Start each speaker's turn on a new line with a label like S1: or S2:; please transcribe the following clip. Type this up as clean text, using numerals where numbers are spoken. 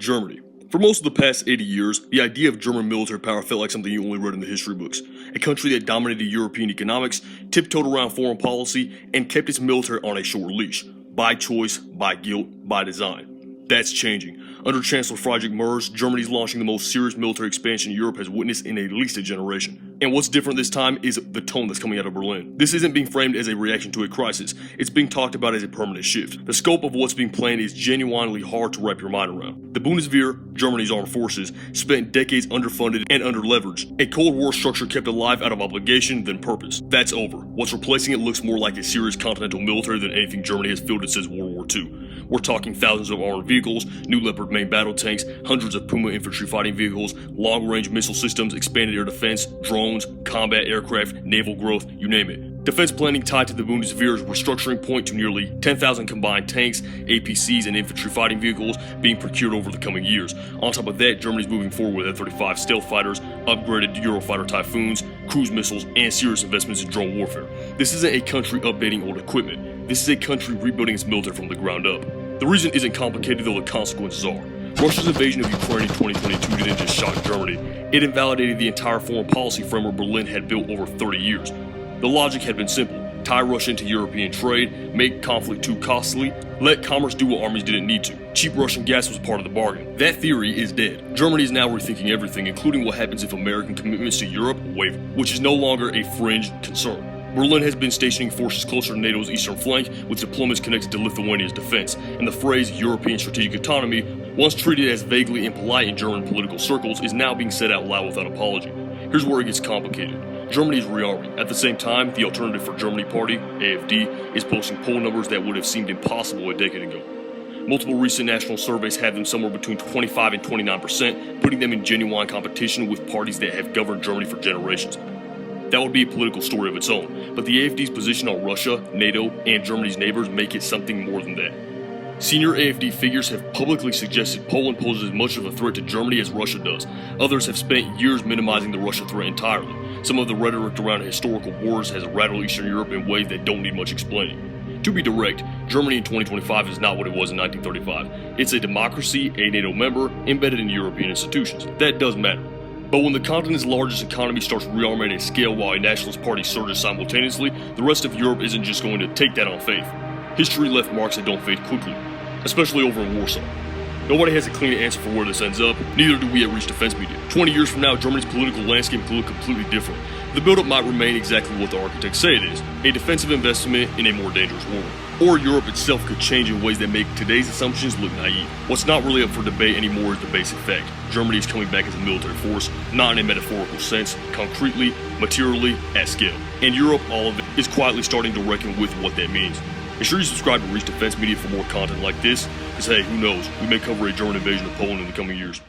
S1: Germany. For most of the past 80 years, the idea of German military power felt like something you only read in the history books. A country that dominated European economics, tiptoed around foreign policy, and kept its military on a short leash. By choice, by guilt, by design. That's changing. Under Chancellor Friedrich Merz, Germany is launching the most serious military expansion Europe has witnessed in at least a generation. And what's different this time is the tone that's coming out of Berlin. This isn't being framed as a reaction to a crisis, it's being talked about as a permanent shift. The scope of what's being planned is genuinely hard to wrap your mind around. The Bundeswehr, Germany's armed forces, spent decades underfunded and underleveraged. A Cold War structure kept alive out of obligation than purpose. That's over. What's replacing it looks more like a serious continental military than anything Germany has fielded since World War II. We're talking thousands of armored vehicles, new Leopard main battle tanks, hundreds of Puma infantry fighting vehicles, long-range missile systems, expanded air defense, drones, combat aircraft, naval growth, you name it. Defense planning tied to the Bundeswehr's restructuring point to nearly 10,000 combined tanks, APCs, and infantry fighting vehicles being procured over the coming years. On top of that, Germany's moving forward with F-35 stealth fighters, upgraded Eurofighter Typhoons, cruise missiles, and serious investments in drone warfare. This isn't a country updating old equipment. This is a country rebuilding its military from the ground up. The reason isn't complicated, though the consequences are. Russia's invasion of Ukraine in 2022 didn't just shock Germany. It invalidated the entire foreign policy framework Berlin had built over 30 years. The logic had been simple. Tie Russia into European trade, make conflict too costly, let commerce do what armies didn't need to. Cheap Russian gas was part of the bargain. That theory is dead. Germany is now rethinking everything, including what happens if American commitments to Europe waver, which is no longer a fringe concern. Berlin has been stationing forces closer to NATO's eastern flank, with deployments connected to Lithuania's defense, and the phrase European strategic autonomy, once treated as vaguely impolite in German political circles, is now being said out loud without apology. Here's where it gets complicated. Germany is rearming. At the same time, the Alternative for Germany Party, AFD, is posting poll numbers that would have seemed impossible a decade ago. Multiple recent national surveys have them somewhere between 25 and 29%, putting them in genuine competition with parties that have governed Germany for generations. That would be a political story of its own, but the AFD's position on Russia, NATO, and Germany's neighbors make it something more than that. Senior AFD figures have publicly suggested Poland poses as much of a threat to Germany as Russia does. Others have spent years minimizing the Russia threat entirely. Some of the rhetoric around historical wars has rattled Eastern Europe in ways that don't need much explaining. To be direct, Germany in 2025 is not what it was in 1935. It's a democracy, a NATO member, embedded in European institutions. That does matter. But when the continent's largest economy starts rearming at a scale while a nationalist party surges simultaneously, the rest of Europe isn't just going to take that on faith. History left marks that don't fade quickly, especially over in Warsaw. Nobody has a clean answer for where this ends up, neither do we at Reach Defense Media. 20 years from now, Germany's political landscape could look completely different. The buildup might remain exactly what the architects say it is, a defensive investment in a more dangerous world. Or Europe itself could change in ways that make today's assumptions look naive. What's not really up for debate anymore is the basic fact. Germany is coming back as a military force, not in a metaphorical sense, concretely, materially, at scale. And Europe, all of it, is quietly starting to reckon with what that means. Make sure you subscribe to Reach Defense Media for more content like this, because hey, who knows, we may cover a German invasion of Poland in the coming years.